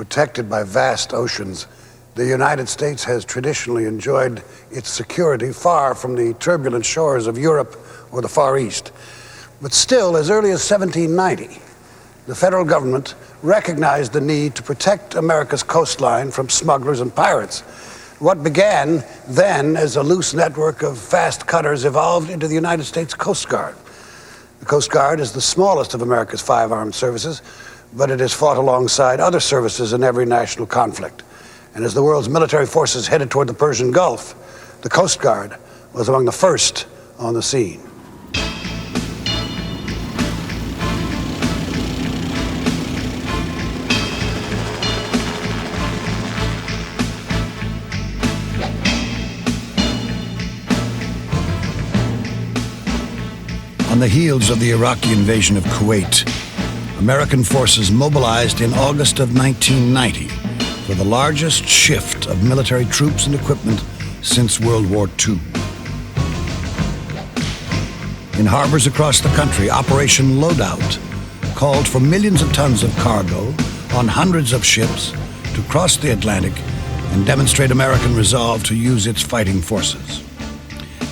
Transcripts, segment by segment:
Protected by vast oceans, the United States has traditionally enjoyed its security far from the turbulent shores of Europe or the Far East. But still, as early as 1790, the federal government recognized the need to protect America's coastline from smugglers and pirates. What began then as a loose network of fast cutters evolved into the United States Coast Guard. The Coast Guard is the smallest of America's 5 armed services, but it has fought alongside other services in every national conflict. And as the world's military forces headed toward the Persian Gulf, the Coast Guard was among the first on the scene. On the heels of the Iraqi invasion of Kuwait, American forces mobilized in August of 1990 for the largest shift of military troops and equipment since World War II. In harbors across the country, Operation Loadout called for millions of tons of cargo on hundreds of ships to cross the Atlantic and demonstrate American resolve to use its fighting forces.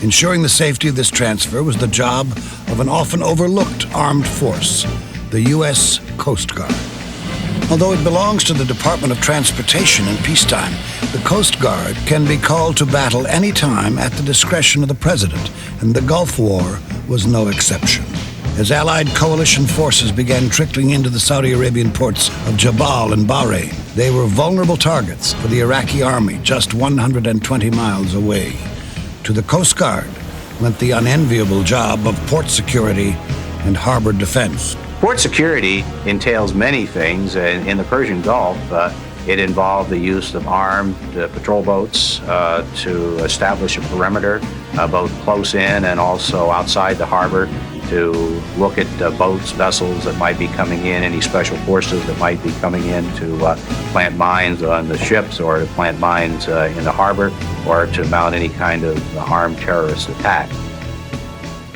Ensuring the safety of this transfer was the job of an often overlooked armed force, the U.S. Coast Guard. Although it belongs to the Department of Transportation in peacetime, the Coast Guard can be called to battle any time at the discretion of the President, and the Gulf War was no exception. As Allied coalition forces began trickling into the Saudi Arabian ports of Jabal and Bahrain, they were vulnerable targets for the Iraqi army just 120 miles away. To the Coast Guard went the unenviable job of port security and harbor defense. Port security entails many things. In the Persian Gulf, it involved the use of armed patrol boats to establish a perimeter, both close in and also outside the harbor, to look at boats, vessels that might be coming in, any special forces that might be coming in to plant mines on the ships or to plant mines in the harbor or to mount any kind of armed terrorist attack.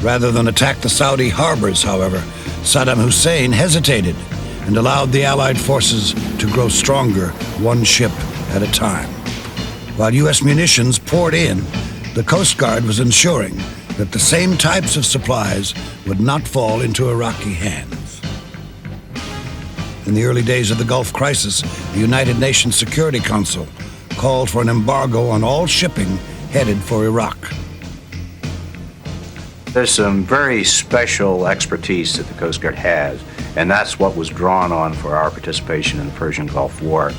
Rather than attack the Saudi harbors, however, Saddam Hussein hesitated and allowed the Allied forces to grow stronger, one ship at a time. While U.S. munitions poured in, the Coast Guard was ensuring that the same types of supplies would not fall into Iraqi hands. In the early days of the Gulf crisis, the United Nations Security Council called for an embargo on all shipping headed for Iraq. There's some very special expertise that the Coast Guard has, and that's what was drawn on for our participation in the Persian Gulf War.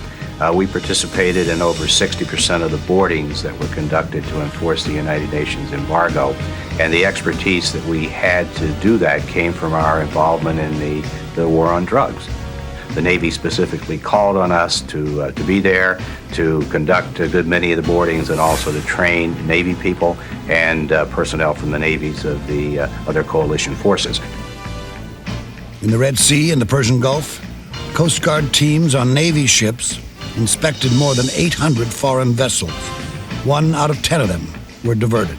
We participated in over 60% of the boardings that were conducted to enforce the United Nations embargo, and the expertise that we had to do that came from our involvement in the war on drugs. The Navy specifically called on us to be there, to conduct a good many of the boardings, and also to train Navy people and personnel from the navies of the other coalition forces. In the Red Sea and the Persian Gulf, Coast Guard teams on Navy ships inspected more than 800 foreign vessels. 1 out of 10 of them were diverted.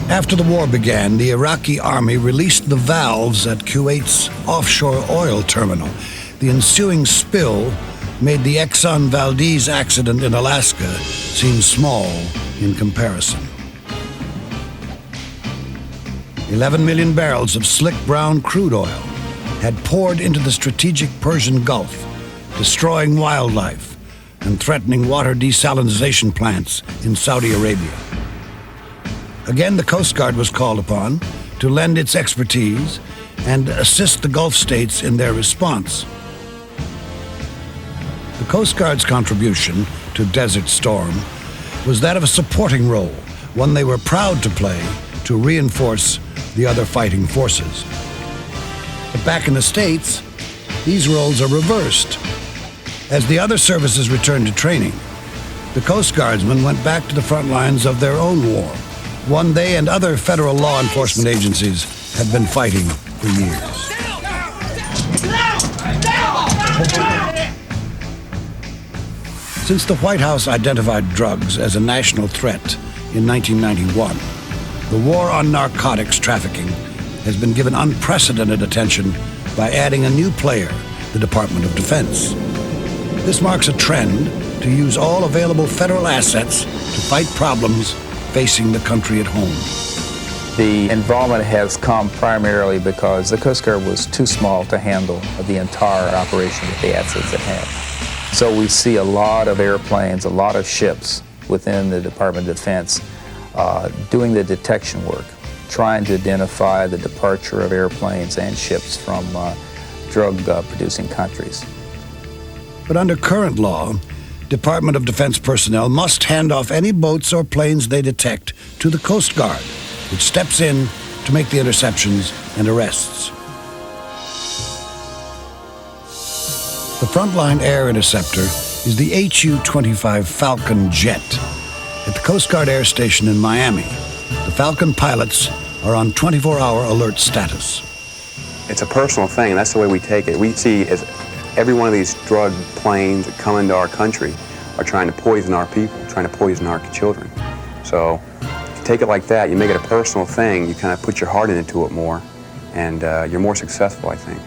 After the war began, the Iraqi army released the valves at Kuwait's offshore oil terminal. The ensuing spill made the Exxon Valdez accident in Alaska seem small in comparison. 11 million barrels of slick brown crude oil had poured into the strategic Persian Gulf, destroying wildlife and threatening water desalination plants in Saudi Arabia. Again, the Coast Guard was called upon to lend its expertise and assist the Gulf states in their response. The Coast Guard's contribution to Desert Storm was that of a supporting role, one they were proud to play to reinforce the other fighting forces. But back in the States, these roles are reversed. As the other services returned to training, the Coast Guardsmen went back to the front lines of their own war, one they and other federal law enforcement agencies had been fighting for years. Since the White House identified drugs as a national threat in 1991, the war on narcotics trafficking has been given unprecedented attention by adding a new player, the Department of Defense. This marks a trend to use all available federal assets to fight problems facing the country at home. The involvement has come primarily because the Coast Guard was too small to handle the entire operation with the assets it had. So we see a lot of airplanes, a lot of ships within the Department of Defense doing the detection work, trying to identify the departure of airplanes and ships from drug-producing countries. But under current law, Department of Defense personnel must hand off any boats or planes they detect to the Coast Guard, which steps in to make the interceptions and arrests. The frontline air interceptor is the �ＨU-25 Falcon jet. At the Coast Guard Air Station in Miami, the Falcon pilots are on 24-hour alert status. It's a personal thing, and that's the way we take it. We see as every one of these drug planes that come into our country are trying to poison our people, trying to poison our children. So if you take it like that, you make it a personal thing, you kind of put your heart into it more, and you're more successful, I think.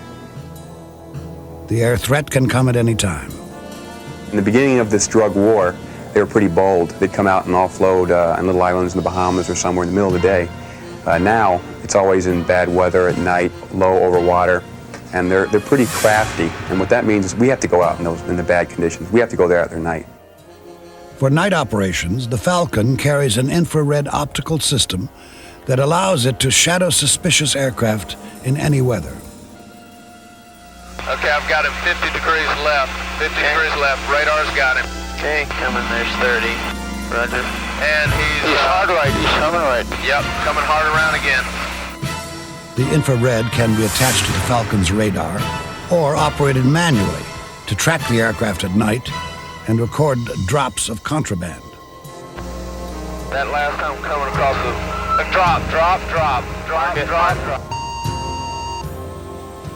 The air threat can come at any time. In the beginning of this drug war, they were pretty bold. They'd come out and offload on little islands in the Bahamas or somewhere in the middle of the day. Now, it's always in bad weather at night, low over water, and they're pretty crafty. And what that means is we have to go out in the bad conditions. We have to go there at their night. For night operations, the Falcon carries an infrared optical system that allows it to shadow suspicious aircraft in any weather. Okay, I've got him 50 degrees left. 50 degrees left. Radar's got him. Okay, coming, there's 30. Roger. And he's hard right, he's coming right. Yep, coming hard around again. The infrared can be attached to the Falcon's radar or operated manually to track the aircraft at night and record drops of contraband. That last time coming across the drop.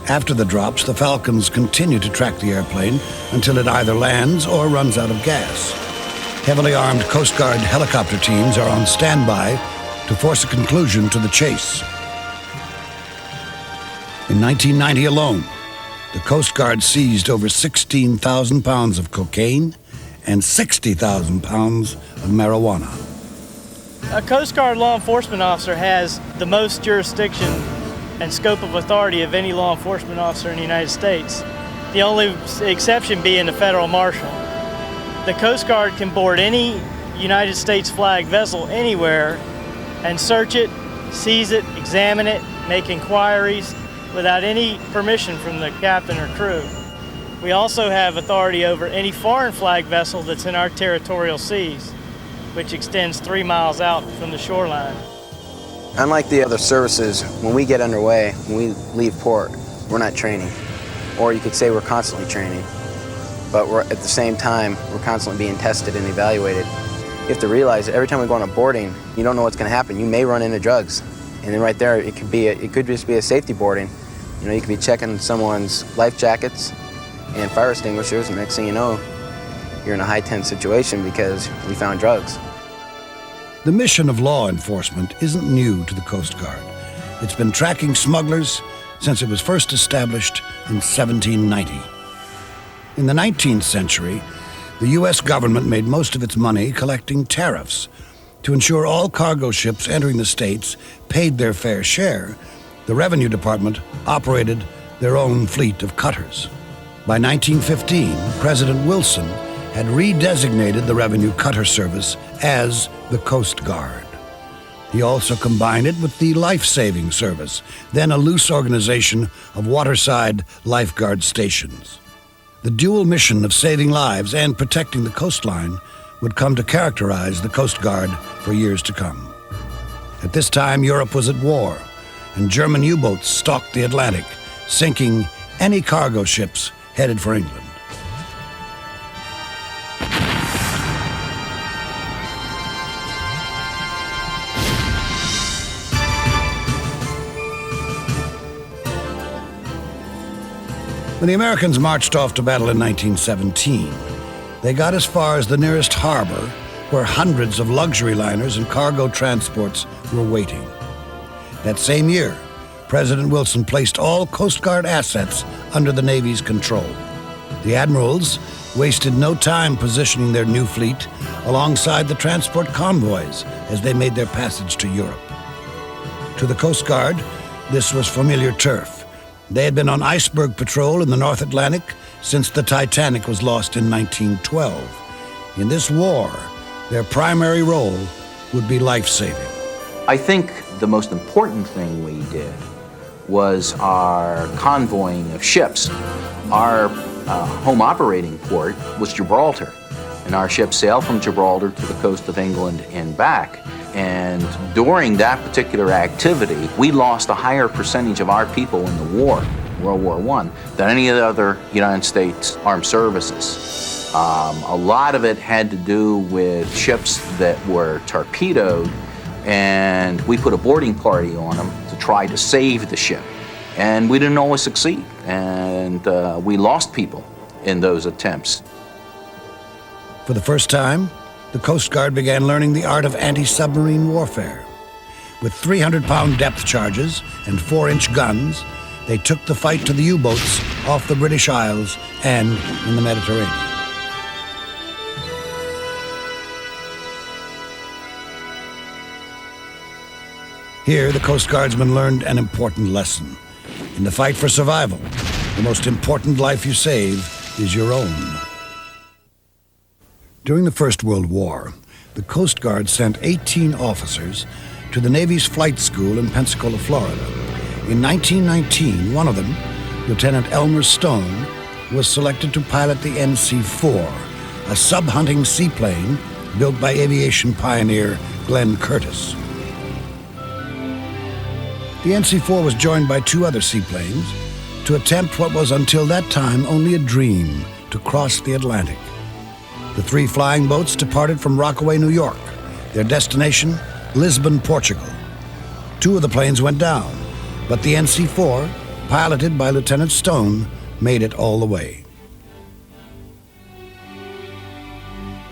After the drops, the Falcons continue to track the airplane until it either lands or runs out of gas. Heavily armed Coast Guard helicopter teams are on standby to force a conclusion to the chase. In 1990 alone, the Coast Guard seized over 16,000 pounds of cocaine and 60,000 pounds of marijuana. A Coast Guard law enforcement officer has the most jurisdiction and scope of authority of any law enforcement officer in the United States, the only exception being the federal marshal. The Coast Guard can board any United States flag vessel anywhere and search it, seize it, examine it, make inquiries without any permission from the captain or crew. We also have authority over any foreign flag vessel that's in our territorial seas, which extends 3 miles out from the shoreline. Unlike the other services, when we get underway, when we leave port, we're not training. Or you could say we're constantly training. But at the same time, we're constantly being tested and evaluated. You have to realize that every time we go on a boarding, you don't know what's going to happen. You may run into drugs. And then right there, it could just be a safety boarding. You know, you could be checking someone's life jackets and fire extinguishers, and next thing you know, you're in a high-tense situation because we found drugs. The mission of law enforcement isn't new to the Coast Guard. It's been tracking smugglers since it was first established in 1790. In the 19th century, the U.S. government made most of its money collecting tariffs. To ensure all cargo ships entering the states paid their fair share, the Revenue Department operated their own fleet of cutters. By 1915, President Wilson had redesignated the Revenue Cutter Service as the Coast Guard. He also combined it with the Life-Saving Service, then a loose organization of waterside lifeguard stations. The dual mission of saving lives and protecting the coastline would come to characterize the Coast Guard for years to come. At this time, Europe was at war, and German U-boats stalked the Atlantic, sinking any cargo ships headed for England. When the Americans marched off to battle in 1917, they got as far as the nearest harbor where hundreds of luxury liners and cargo transports were waiting. That same year, President Wilson placed all Coast Guard assets under the Navy's control. The admirals wasted no time positioning their new fleet alongside the transport convoys as they made their passage to Europe. To the Coast Guard, this was familiar turf. They had been on iceberg patrol in the North Atlantic since the Titanic was lost in 1912. In this war, their primary role would be life-saving. I think the most important thing we did was our convoying of ships. Our home operating port was Gibraltar, and our ships sailed from Gibraltar to the coast of England and back. And during that particular activity, we lost a higher percentage of our people in the war, World War I, than any of the other United States armed services. A lot of it had to do with ships that were torpedoed, and we put a boarding party on them to try to save the ship. And we didn't always succeed, and we lost people in those attempts. For the first time, the Coast Guard began learning the art of anti-submarine warfare. With 300-pound depth charges and 4-inch guns, they took the fight to the U-boats off the British Isles and in the Mediterranean. Here, the Coast Guardsmen learned an important lesson. In the fight for survival, the most important life you save is your own. During the First World War, the Coast Guard sent 18 officers to the Navy's flight school in Pensacola, Florida. In 1919, one of them, Lieutenant Elmer Stone, was selected to pilot the NC-4, a sub-hunting seaplane built by aviation pioneer Glenn Curtiss. The NC-4 was joined by 2 other seaplanes to attempt what was until that time only a dream, to cross the Atlantic. The 3 flying boats departed from Rockaway, New York, their destination, Lisbon, Portugal. 2 of the planes went down, but the NC-4, piloted by Lieutenant Stone, made it all the way.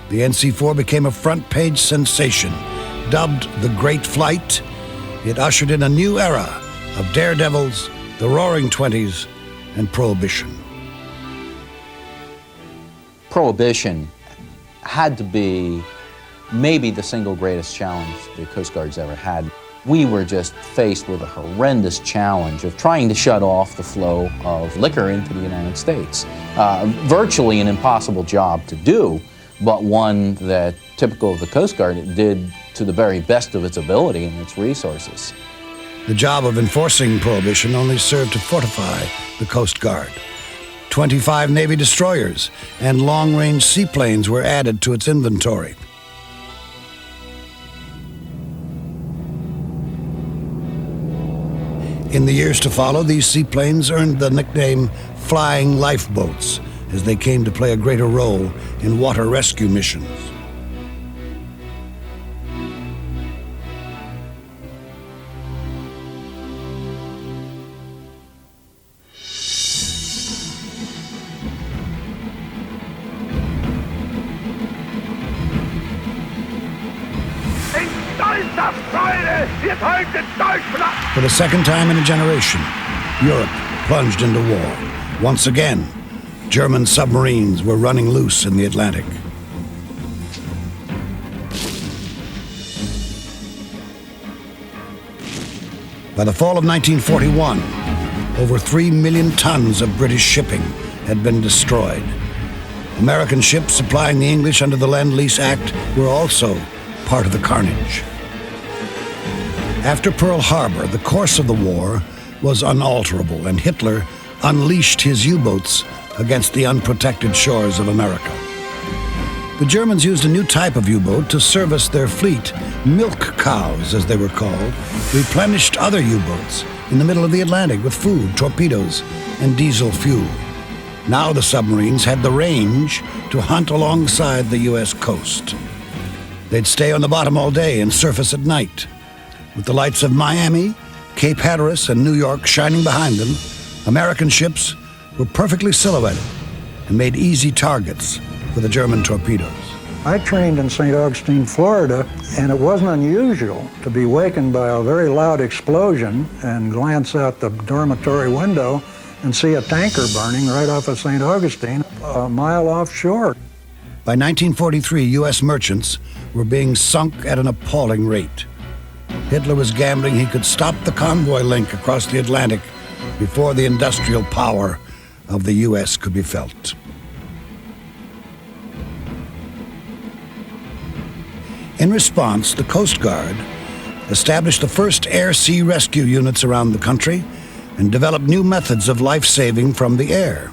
The NC-4 became a front-page sensation. Dubbed the Great Flight, it ushered in a new era of daredevils, the Roaring Twenties, and Prohibition. Prohibition had to be maybe the single greatest challenge the Coast Guard's ever had. We were just faced with a horrendous challenge of trying to shut off the flow of liquor into the United States. Virtually an impossible job to do, but one that, typical of the Coast Guard, it did to the very best of its ability and its resources. The job of enforcing Prohibition only served to fortify the Coast Guard. 25 Navy destroyers and long-range seaplanes were added to its inventory. In the years to follow, these seaplanes earned the nickname Flying Lifeboats, as they came to play a greater role in water rescue missions. For the second time in a generation, Europe plunged into war. Once again, German submarines were running loose in the Atlantic. By the fall of 1941, over 3 million tons of British shipping had been destroyed. American ships supplying the English under the Lend-Lease Act were also part of the carnage. After Pearl Harbor, the course of the war was unalterable, and Hitler unleashed his U-boats against the unprotected shores of America. The Germans used a new type of U-boat to service their fleet. Milk cows, as they were called, replenished other U-boats in the middle of the Atlantic with food, torpedoes, and diesel fuel. Now the submarines had the range to hunt alongside the U.S. coast. They'd stay on the bottom all day and surface at night. With the lights of Miami, Cape Hatteras, and New York shining behind them, American ships were perfectly silhouetted and made easy targets for the German torpedoes. I trained in St. Augustine, Florida, and it wasn't unusual to be wakened by a very loud explosion and glance out the dormitory window and see a tanker burning right off of St. Augustine, a mile offshore. By 1943, U.S. merchants were being sunk at an appalling rate. Hitler was gambling he could stop the convoy link across the Atlantic before the industrial power of the U.S. could be felt. In response, the Coast Guard established the first air-sea rescue units around the country and developed new methods of life-saving from the air.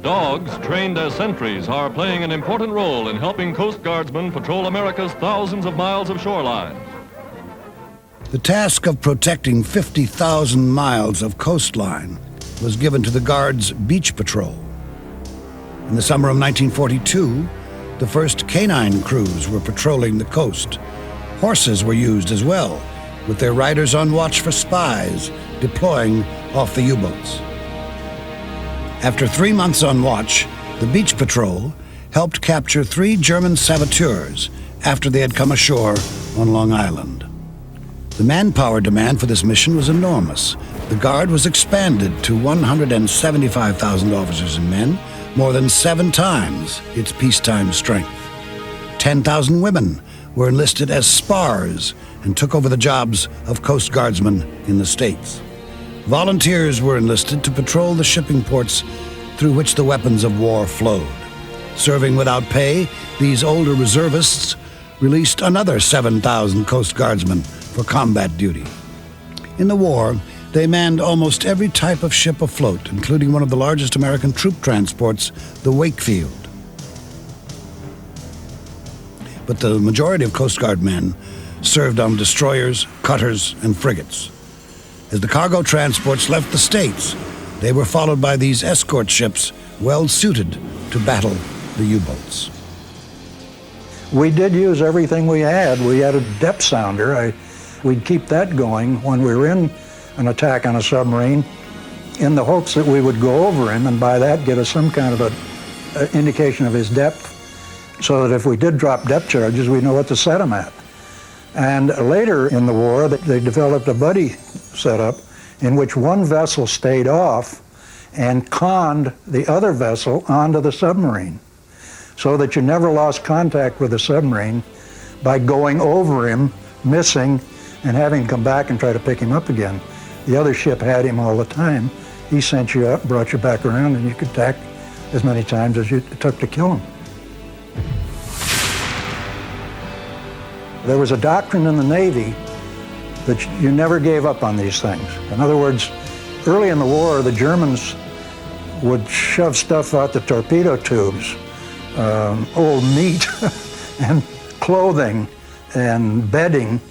Dogs trained as sentries are playing an important role in helping Coast Guardsmen patrol America's thousands of miles of shoreline. The task of protecting 50,000 miles of coastline was given to the Guard's beach patrol. In the summer of 1942, the first canine crews were patrolling the coast. Horses were used as well, with their riders on watch for spies deploying off the U-boats. After 3 months on watch, the beach patrol helped capture 3 German saboteurs after they had come ashore on Long Island. The manpower demand for this mission was enormous. The Guard was expanded to 175,000 officers and men, more than 7 times its peacetime strength. 10,000 women were enlisted as spars and took over the jobs of Coast Guardsmen in the States. Volunteers were enlisted to patrol the shipping ports through which the weapons of war flowed. Serving without pay, these older reservists released another 7,000 Coast Guardsmen for combat duty. In the war, they manned almost every type of ship afloat, including one of the largest American troop transports, the Wakefield. But the majority of Coast Guard men served on destroyers, cutters, and frigates. As the cargo transports left the States, they were followed by these escort ships well suited to battle the U-boats. We did use everything we had. We had a depth sounder. We'd keep that going when we were in an attack on a submarine in the hopes that we would go over him and by that get us some kind of an indication of his depth so that if we did drop depth charges, we know what to set him at. And later in the war, they developed a buddy setup in which one vessel stayed off and conned the other vessel onto the submarine so that you never lost contact with the submarine by going over him, missing, and having to come back and try to pick him up again. The other ship had him all the time. He sent you up, brought you back around, and you could attack as many times as it took to kill him. There was a doctrine in the Navy that you never gave up on these things. In other words, early in the war, the Germans would shove stuff out the torpedo tubes, old meat and clothing and bedding,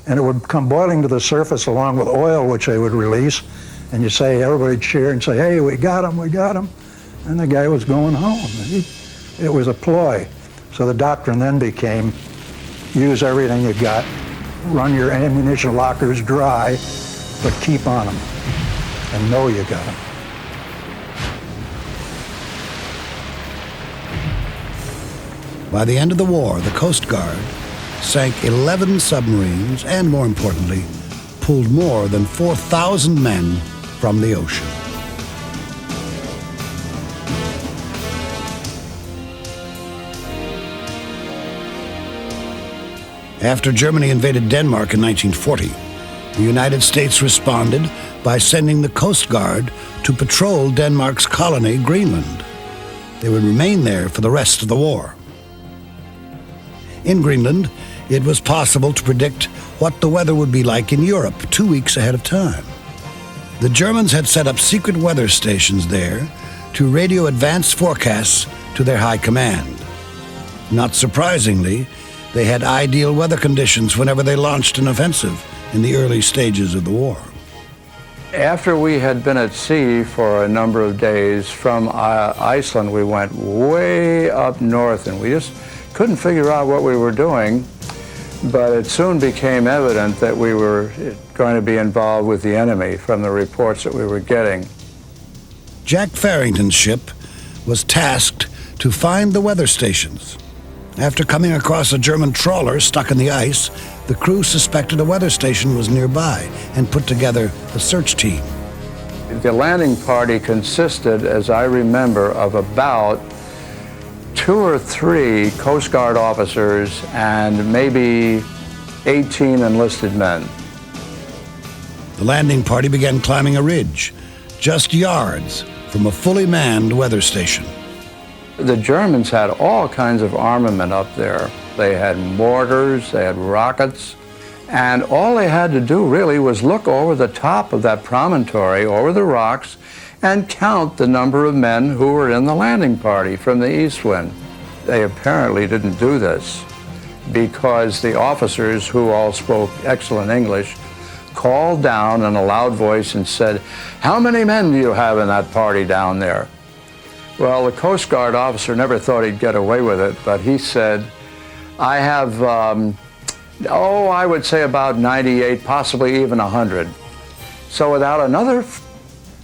and it would come boiling to the surface along with oil, which they would release. And you say, everybody'd cheer and say, hey, we got him, we got him. And the guy was going home. It was a ploy. So the doctrine then became, use everything you got, run your ammunition lockers dry, but keep on them and know you got them. By the end of the war, the Coast Guard sank 11 submarines and, more importantly, pulled more than 4,000 men from the ocean. After Germany invaded Denmark in 1940, the United States responded by sending the Coast Guard to patrol Denmark's colony, Greenland. They would remain there for the rest of the war. In Greenland, it was possible to predict what the weather would be like in Europe 2 weeks ahead of time. The Germans had set up secret weather stations there to radio advanced forecasts to their high command. Not surprisingly, they had ideal weather conditions whenever they launched an offensive in the early stages of the war. After we had been at sea for a number of days, from Iceland we went way up north and we just couldn't figure out what we were doing, but it soon became evident that we were going to be involved with the enemy from the reports that we were getting. Jack Farrington's ship was tasked to find the weather stations. After coming across a German trawler stuck in the ice, the crew suspected a weather station was nearby and put together a search team. The landing party consisted, as I remember, of about 2 or 3 Coast Guard officers and maybe 18 enlisted men. The landing party began climbing a ridge, just yards from a fully manned weather station. The Germans had all kinds of armament up there. They had mortars, they had rockets, and all they had to do really was look over the top of that promontory, over the rocks, and count the number of men who were in the landing party from the east wind. They apparently didn't do this because the officers, who all spoke excellent English, called down in a loud voice and said, "How many men do you have in that party down there?" Well, the Coast Guard officer never thought he'd get away with it, but he said, "I have, I would say about 98, possibly even 100. So without another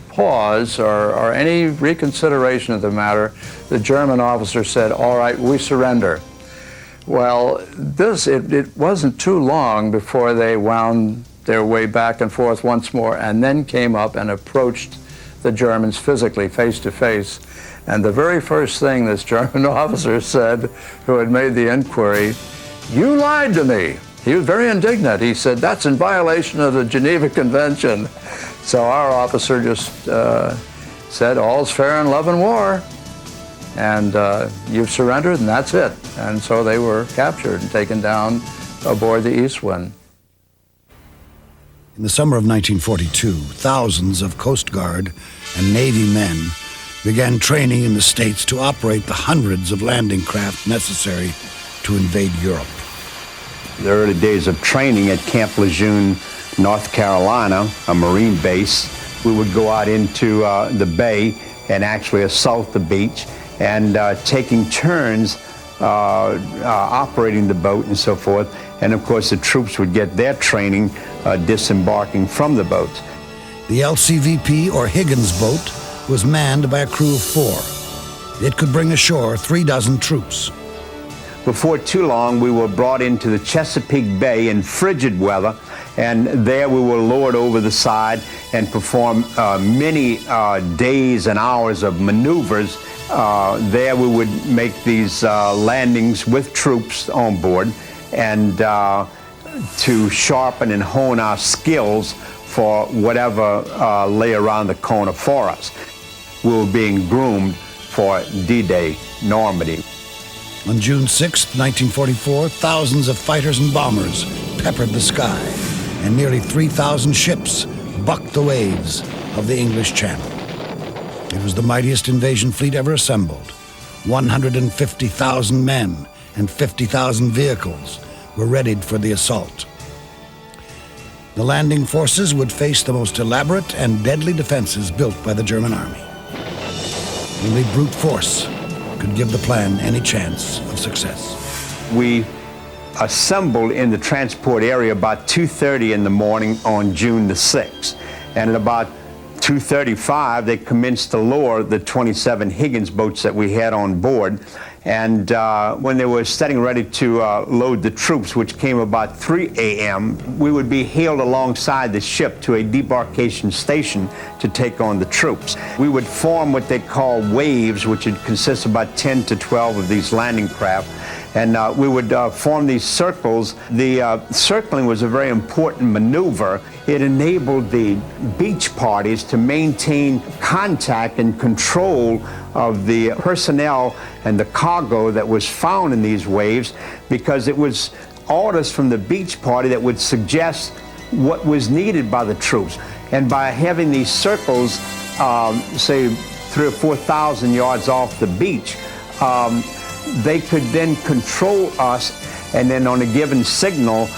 pause or any reconsideration of the matter, the German officer said, "All right, we surrender." Well, it wasn't too long before they wound their way back and forth once more and then came up and approached the Germans physically, face to face. And the very first thing this German officer said, who had made the inquiry, "You lied to me." He was very indignant. He said, "That's in violation of the Geneva Convention." So our officer just said, "All's fair in love and war. And you've surrendered, and that's it." And so they were captured and taken down aboard the Eastwind. In the summer of 1942, thousands of Coast Guard and Navy men began training in the States to operate the hundreds of landing craft necessary to invade Europe. The early days of training at Camp Lejeune, North Carolina, a Marine base, we would go out into the bay and actually assault the beach, and taking turns operating the boat and so forth. And of course the troops would get their training disembarking from the boats. The LCVP, or Higgins boat, was manned by a crew of 4. It could bring ashore 36 troops. Before too long, we were brought into the Chesapeake Bay in frigid weather, and there we were lowered over the side and performed many days and hours of maneuvers. There we would make these landings with troops on board, and to sharpen and hone our skills for whatever lay around the corner for us. We were being groomed for D-Day Normandy. On June 6, 1944, thousands of fighters and bombers peppered the sky, and nearly 3,000 ships bucked the waves of the English Channel. It was the mightiest invasion fleet ever assembled. 150,000 men and 50,000 vehicles were readied for the assault. The landing forces would face the most elaborate and deadly defenses built by the German army. Only brute force could give the plan any chance of success. We assembled in the transport area about 2:30 in the morning on June the 6th. And at about 2:35, they commenced to lower the 27 Higgins boats that we had on board. And when they were getting ready to load the troops, which came about 3 a.m., we would be hailed alongside the ship to a debarkation station to take on the troops. We would form what they call waves, which would consist of about 10 to 12 of these landing craft. And we would form these circles. The circling was a very important maneuver. It enabled the beach parties to maintain contact and control of the personnel and the cargo that was found in these waves, because it was orders from the beach party that would suggest what was needed by the troops. And by having these circles, say 3,000 or 4,000 yards off the beach, they could then control us, and then on a given signal,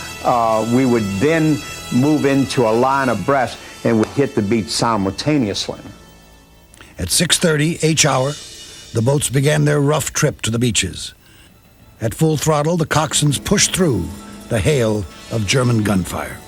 we would then move into a line abreast and would hit the beach simultaneously. At 6:30 H-hour, the boats began their rough trip to the beaches. At full throttle, the coxswains pushed through the hail of German gunfire.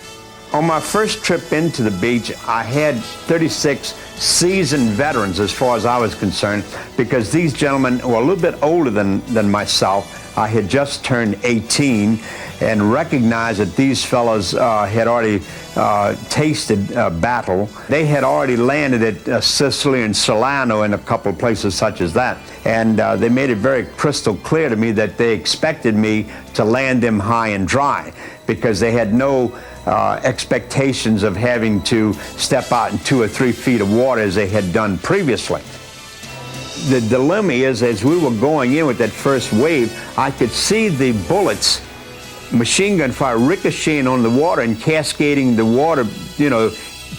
On my first trip into the beach, I had 36 seasoned veterans as far as I was concerned, because these gentlemen were a little bit older than myself. I had just turned 18 and recognized that these fellows had already tasted battle. They had already landed at Sicily and Salerno and a couple of places such as that. And they made it very crystal clear to me that they expected me to land them high and dry, because they had no expectations of having to step out in 2 or 3 feet of water as they had done previously. The dilemma is, as we were going in with that first wave, I could see the bullets, machine gun fire, ricocheting on the water and cascading the water,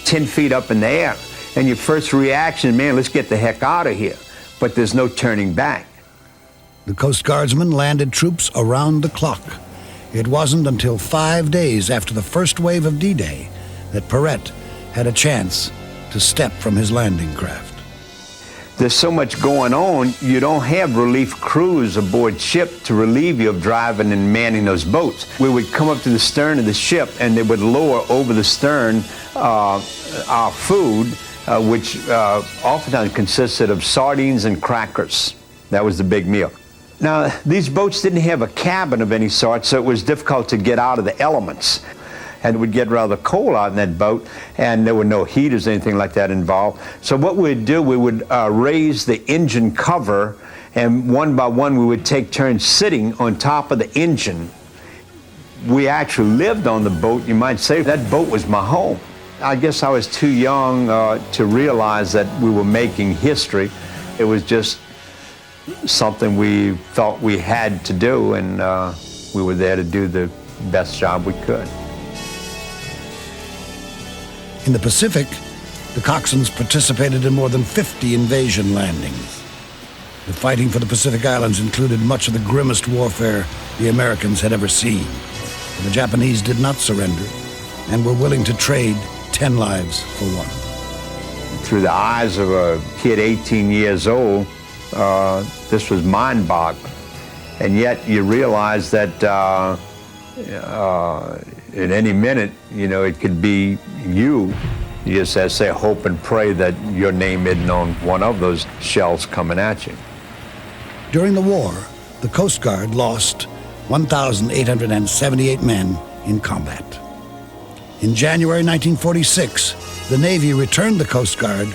10 feet up in the air. And your first reaction, man, let's get the heck out of here. But there's no turning back. The Coast Guardsmen landed troops around the clock. It wasn't until 5 days after the first wave of D-Day that ㄱ had a chance to step from his landing craft. There's so much going on, you don't have relief crews aboard ship to relieve you of driving and manning those boats. We would come up to the stern of the ship and they would lower over the stern our food, which oftentimes consisted of sardines and crackers. That was the big meal. Now, these boats didn't have a cabin of any sort, so it was difficult to get out of the elements. And it would get rather cold out in that boat, and there were no heaters or anything like that involved. So what we'd do, we would raise the engine cover, and one by one we would take turns sitting on top of the engine. We actually lived on the boat, you might say. That boat was my home. I guess I was too young to realize that we were making history. It was just something we felt we had to do, and we were there to do the best job we could. In the Pacific, the coxswains participated in more than 50 invasion landings. The fighting for the Pacific Islands included much of the grimmest warfare the Americans had ever seen. But the Japanese did not surrender and were willing to trade 10 lives for one. Through the eyes of a kid 18 years old, this was mind-boggling. And yet you realize that at any minute, it could be you. You just have to say, hope and pray that your name isn't on one of those shells coming at you. During the war, the Coast Guard lost 1,878 men in combat. In January 1946, the Navy returned the Coast Guard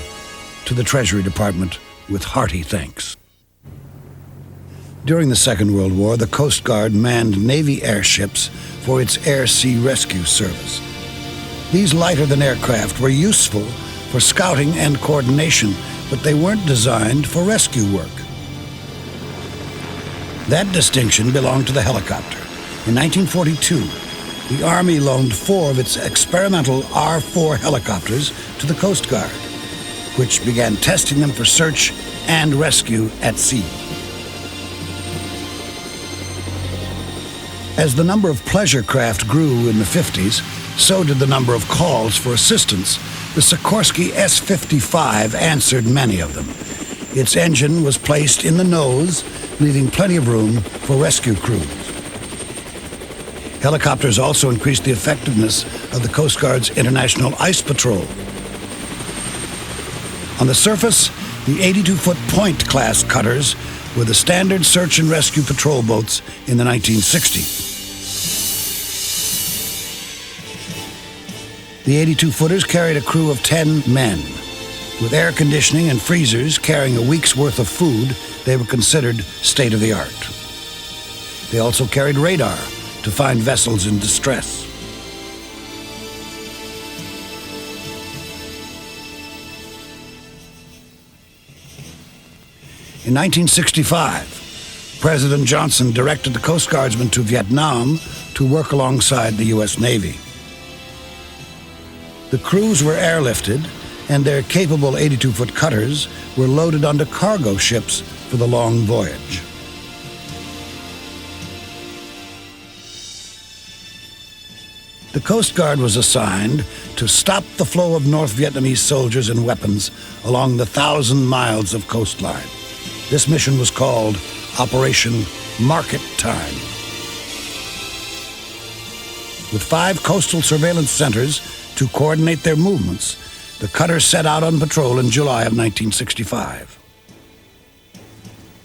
to the Treasury Department with hearty thanks. During the Second World War, the Coast Guard manned Navy airships for its air-sea rescue service. These lighter-than-air craft were useful for scouting and coordination, but they weren't designed for rescue work. That distinction belonged to the helicopter. In 1942, the Army loaned 4 of its experimental R-4 helicopters to the Coast Guard, which began testing them for search and rescue at sea. As the number of pleasure craft grew in the 50s, so did the number of calls for assistance. The Sikorsky S-55 answered many of them. Its engine was placed in the nose, leaving plenty of room for rescue crews. Helicopters also increased the effectiveness of the Coast Guard's International Ice Patrol. On the surface, the 82-foot Point class cutters were the standard search and rescue patrol boats in the 1960s. The 82-footers carried a crew of 10 men. With air conditioning and freezers carrying a week's worth of food, they were considered state-of-the-art. They also carried radar to find vessels in distress. In 1965, President Johnson directed the Coast Guardsmen to Vietnam to work alongside the U.S. Navy. The crews were airlifted, and their capable 82-foot cutters were loaded onto cargo ships for the long voyage. The Coast Guard was assigned to stop the flow of North Vietnamese soldiers and weapons along the 1,000 miles of coastline. This mission was called Operation Market Time. With 5 coastal surveillance centers to coordinate their movements, the cutters set out on patrol in July of 1965.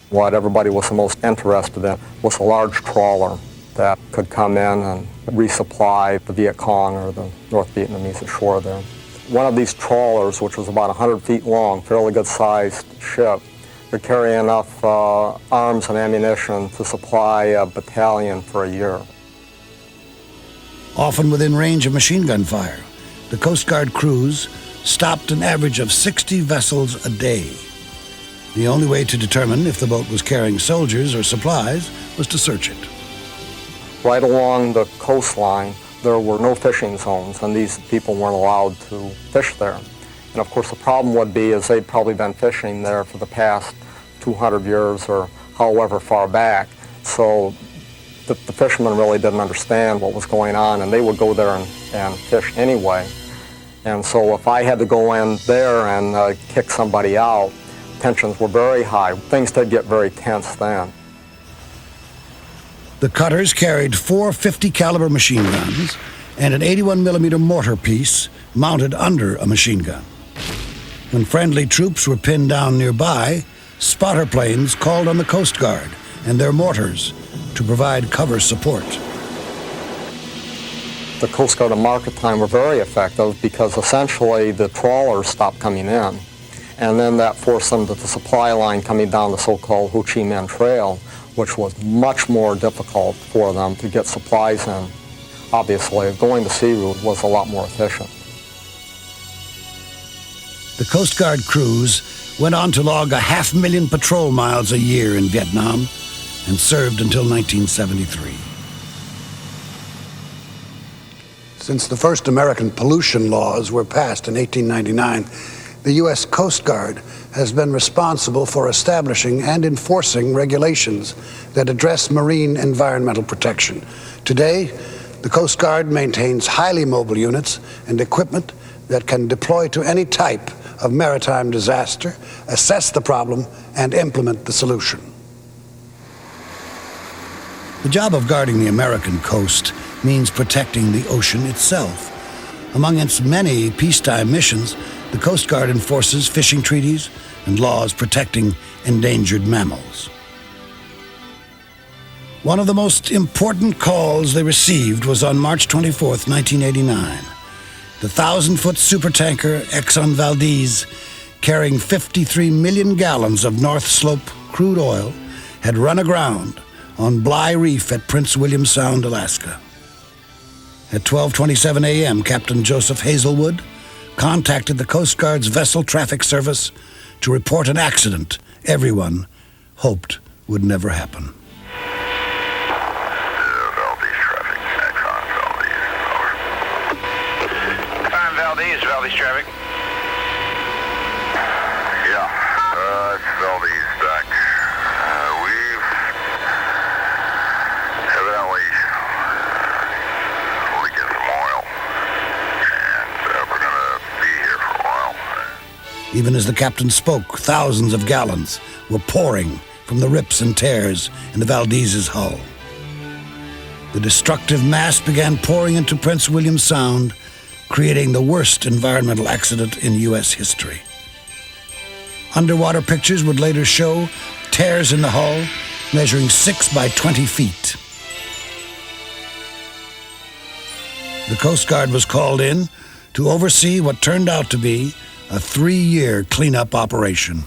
What everybody was the most interested in was a large trawler that could come in and resupply the Viet Cong or the North Vietnamese ashore there. One of these trawlers, which was about 100 feet long, fairly good-sized ship, could carry enough arms and ammunition to supply a battalion for a year. Often within range of machine gun fire, the Coast Guard crews stopped an average of 60 vessels a day. The only way to determine if the boat was carrying soldiers or supplies was to search it. Right along the coastline, there were no fishing zones, and these people weren't allowed to fish there. And of course, the problem would be is they'd probably been fishing there for the past 200 years or however far back. So the fishermen really didn't understand what was going on, and they would go there and fish anyway. And so if I had to go in there and kick somebody out, tensions were very high. Things did get very tense then. The cutters carried 4 50 caliber machine guns and an 81 millimeter mortar piece mounted under a machine gun. When friendly troops were pinned down nearby, spotter planes called on the Coast Guard and their mortars to provide cover support. The Coast Guard and Maritime were very effective because essentially the trawlers stopped coming in. And then that forced them to the supply line coming down the so-called Ho Chi Minh Trail, which was much more difficult for them to get supplies in. Obviously, going the sea route was a lot more efficient. The Coast Guard crews went on to log 500,000 patrol miles a year in Vietnam and served until 1973. Since the first American pollution laws were passed in 1899, the U.S. Coast Guard has been responsible for establishing and enforcing regulations that address marine environmental protection. Today, the Coast Guard maintains highly mobile units and equipment that can deploy to any type of maritime disaster, assess the problem, and implement the solution. The job of guarding the American coast means protecting the ocean itself. Among its many peacetime missions, the Coast Guard enforces fishing treaties and laws protecting endangered mammals. One of the most important calls they received was on March 24th, 1989. The 1,000-foot supertanker Exxon Valdez, carrying 53 million gallons of North Slope crude oil, had run aground on Bligh Reef at Prince William Sound, Alaska. At 12:27 a.m., Captain Joseph Hazelwood contacted the Coast Guard's Vessel Traffic Service to report an accident everyone hoped would never happen. Valdez traffic. Yeah, it's Valdez back. We've evidently leaking some oil, and we're going to be here for a while. Even as the captain spoke, thousands of gallons were pouring from the rips and tears in the Valdez's hull. The destructive mass began pouring into Prince William Sound, creating the worst environmental accident in U.S. history. Underwater pictures would later show tears in the hull measuring 6 by 20 feet. The Coast Guard was called in to oversee what turned out to be a 3-year cleanup operation.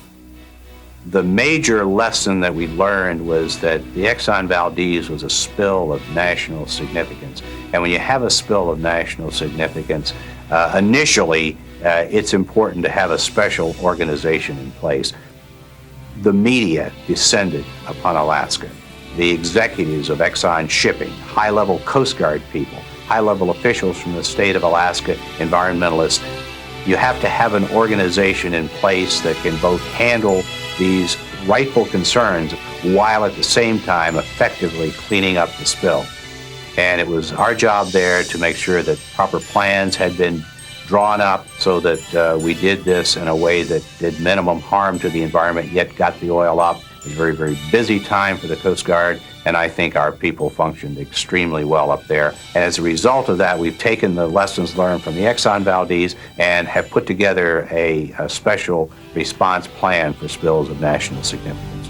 The major lesson that we learned was that the Exxon Valdez was a spill of national significance. And when you have a spill of national significance, initially, it's important to have a special organization in place. The media descended upon Alaska. The executives of Exxon Shipping, high-level Coast Guard people, high-level officials from the state of Alaska, environmentalists. You have to have an organization in place that can both handle these rightful concerns while at the same time effectively cleaning up the spill. And it was our job there to make sure that proper plans had been drawn up so that we did this in a way that did minimum harm to the environment, yet got the oil up. It was a very, very busy time for the Coast Guard. And I think our people functioned extremely well up there. And as a result of that, we've taken the lessons learned from the Exxon Valdez and have put together a special response plan for spills of national significance.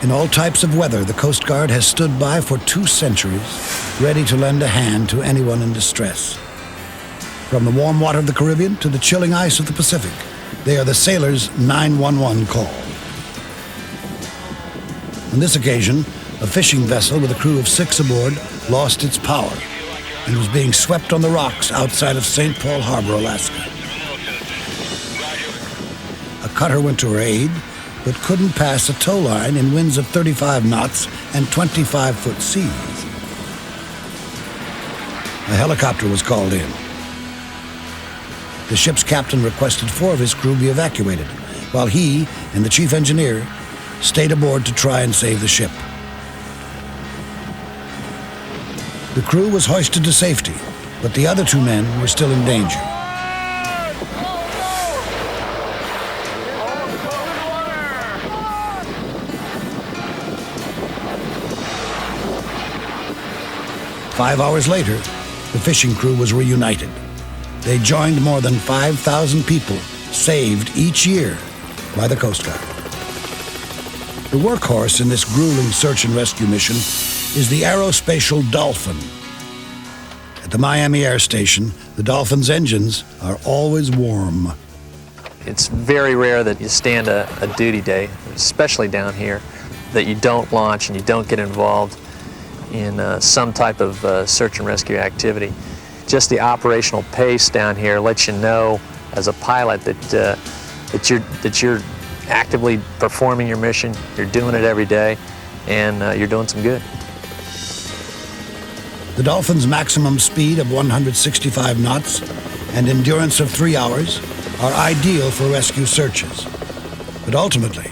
In all types of weather, the Coast Guard has stood by for 2 centuries, ready to lend a hand to anyone in distress. From the warm water of the Caribbean to the chilling ice of the Pacific, they are the sailors' 911 call. On this occasion, a fishing vessel with a crew of 6 aboard lost its power and was being swept on the rocks outside of St. Paul Harbor, Alaska. A cutter went to her aid, but couldn't pass a tow line in winds of 35 knots and 25-foot seas. A helicopter was called in. The ship's captain requested 4 of his crew be evacuated, while he and the chief engineer stayed aboard to try and save the ship. The crew was hoisted to safety, but the other 2 men were still in danger. Five hours later, the fishing crew was reunited. They joined more than 5,000 people saved each year by the Coast Guard. The workhorse in this grueling search and rescue mission is the aerospatial Dolphin. At the Miami Air Station, the Dolphin's engines are always warm. It's very rare that you stand a duty day, especially down here, that you don't launch and you don't get involved in some type of search and rescue activity. Just the operational pace down here lets you know as a pilot that you're actively performing your mission, you're doing it every day, and you're doing some good. The Dolphin's maximum speed of 165 knots and endurance of 3 hours are ideal for rescue searches. But ultimately,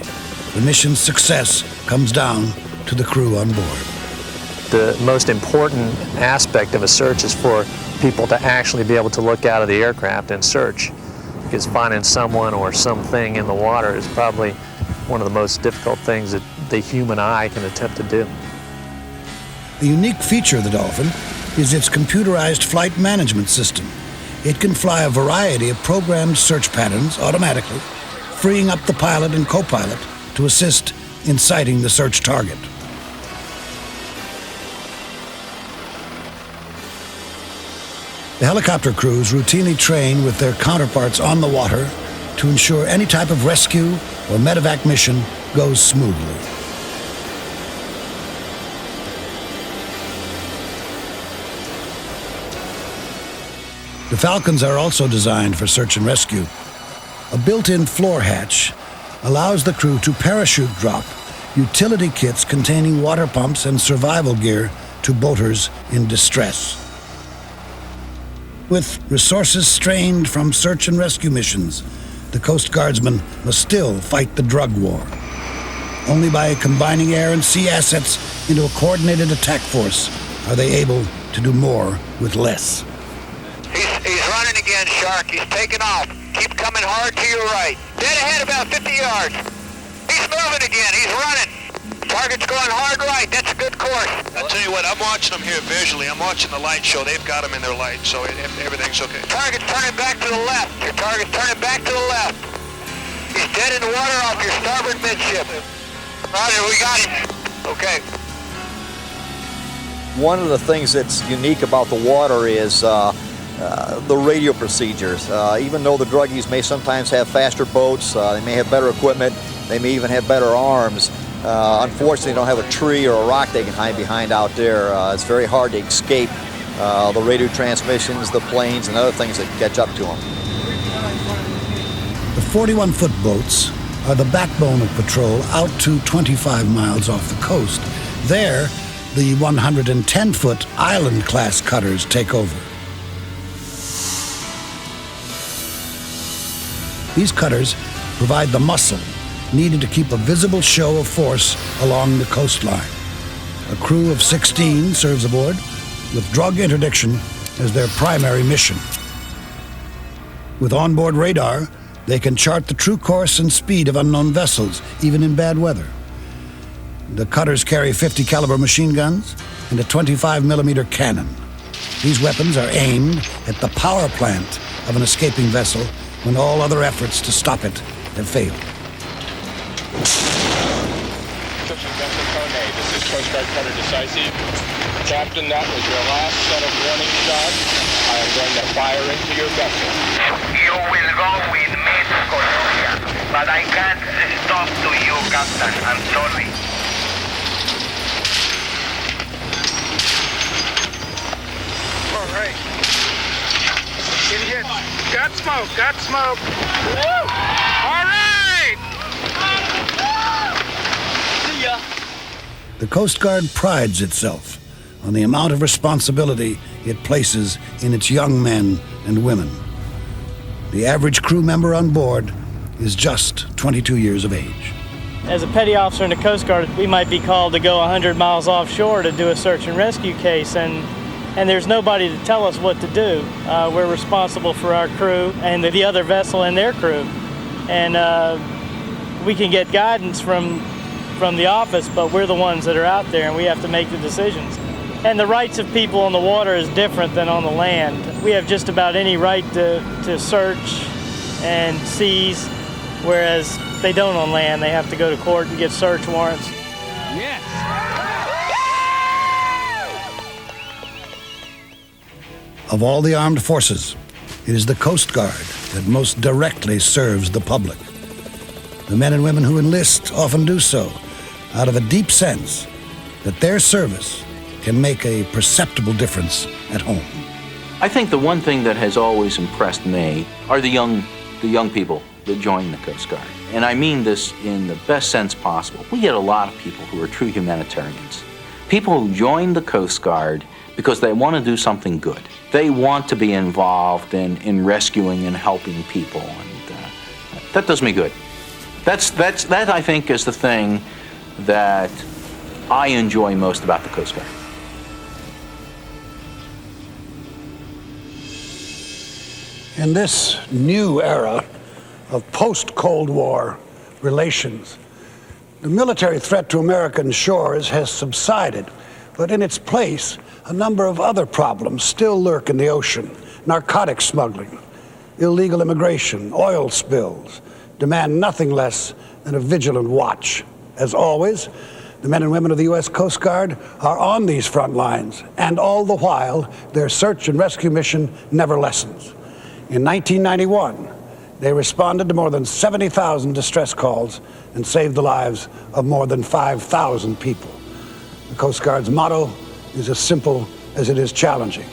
the mission's success comes down to the crew on board. The most important aspect of a search is for people to actually be able to look out of the aircraft and search, because finding someone or something in the water is probably one of the most difficult things that the human eye can attempt to do. The unique feature of the Dolphin is its computerized flight management system. It can fly a variety of programmed search patterns automatically, freeing up the pilot and co-pilot to assist in sighting the search target. The helicopter crews routinely train with their counterparts on the water to ensure any type of rescue or medevac mission goes smoothly. The Falcons are also designed for search and rescue. A built-in floor hatch allows the crew to parachute drop utility kits containing water pumps and survival gear to boaters in distress. With resources strained from search and rescue missions, the Coast Guardsmen must still fight the drug war. Only by combining air and sea assets into a coordinated attack force are they able to do more with less. He's running again, Shark. He's taking off. Keep coming hard to your right. Dead ahead about 50 yards. He's moving again. He's running. Target's going hard right. That's a good course. I'll tell you what, I'm watching them here visually. I'm watching the light show. They've got them in their light, so everything's okay. Target's turning back to the left. Your target's turning back to the left. He's dead in the water off your starboard midship. Roger, we got him. Okay. One of the things that's unique about the water is the radio procedures. Even though the druggies may sometimes have faster boats, they may have better equipment, they may even have better arms, unfortunately, they don't have a tree or a rock they can hide behind out there. It's very hard to escape the radio transmissions, the planes, and other things that catch up to them. The 41-foot boats are the backbone of patrol out to 25 miles off the coast. There, the 110-foot Island-class cutters take over. These cutters provide the muscle needed to keep a visible show of force along the coastline. A crew of 16 serves aboard, with drug interdiction as their primary mission. With onboard radar, They can chart the true course and speed of unknown vessels, even in bad weather. The cutters carry 50 caliber machine guns and a 25mm cannon. These weapons are aimed at the power plant of an escaping vessel when all other efforts to stop it have failed. This is Coast Guard Cutter Decisive. Captain, that was your last set of warning shots. I am going to fire into your vessel. You will go with me to Colombia, but I can't stop to you, Captain. I'm sorry. All right. Get hit. Got smoke. Got smoke. Woo! All right. See ya. The Coast Guard prides itself on the amount of responsibility it places in its young men and women. The average crew member on board is just 22 years of age. As a petty officer in the Coast Guard, we might be called to go 100 miles offshore to do a search and rescue case, and there's nobody to tell us what to do. We're responsible for our crew and the other vessel and their crew. And we can get guidance from the office, but we're the ones that are out there and we have to make the decisions. And the rights of people on the water is different than on the land. We have just about any right to search and seize, whereas they don't on land. They have to go to court and get search warrants. Yes. Of all the armed forces, it is the Coast Guard that most directly serves the public. The men and women who enlist often do so out of a deep sense that their service can make a perceptible difference at home. I think the one thing that has always impressed me are the young people that join the Coast Guard. And I mean this in the best sense possible. We get a lot of people who are true humanitarians. People who join the Coast Guard because they want to do something good. They want to be involved in rescuing and helping people. And that does me good. That I think is the thing that I enjoy most about the Coast Guard. In this new era of post-Cold War relations, the military threat to American shores has subsided, but in its place, a number of other problems still lurk in the ocean. Narcotic smuggling, illegal immigration, oil spills demand nothing less than a vigilant watch. As always, the men and women of the U.S. Coast Guard are on these front lines, and all the while, their search and rescue mission never lessens. In 1991, they responded to more than 70,000 distress calls and saved the lives of more than 5,000 people. The Coast Guard's motto is as simple as it is challenging: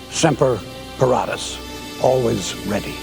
Semper Paratus, always ready.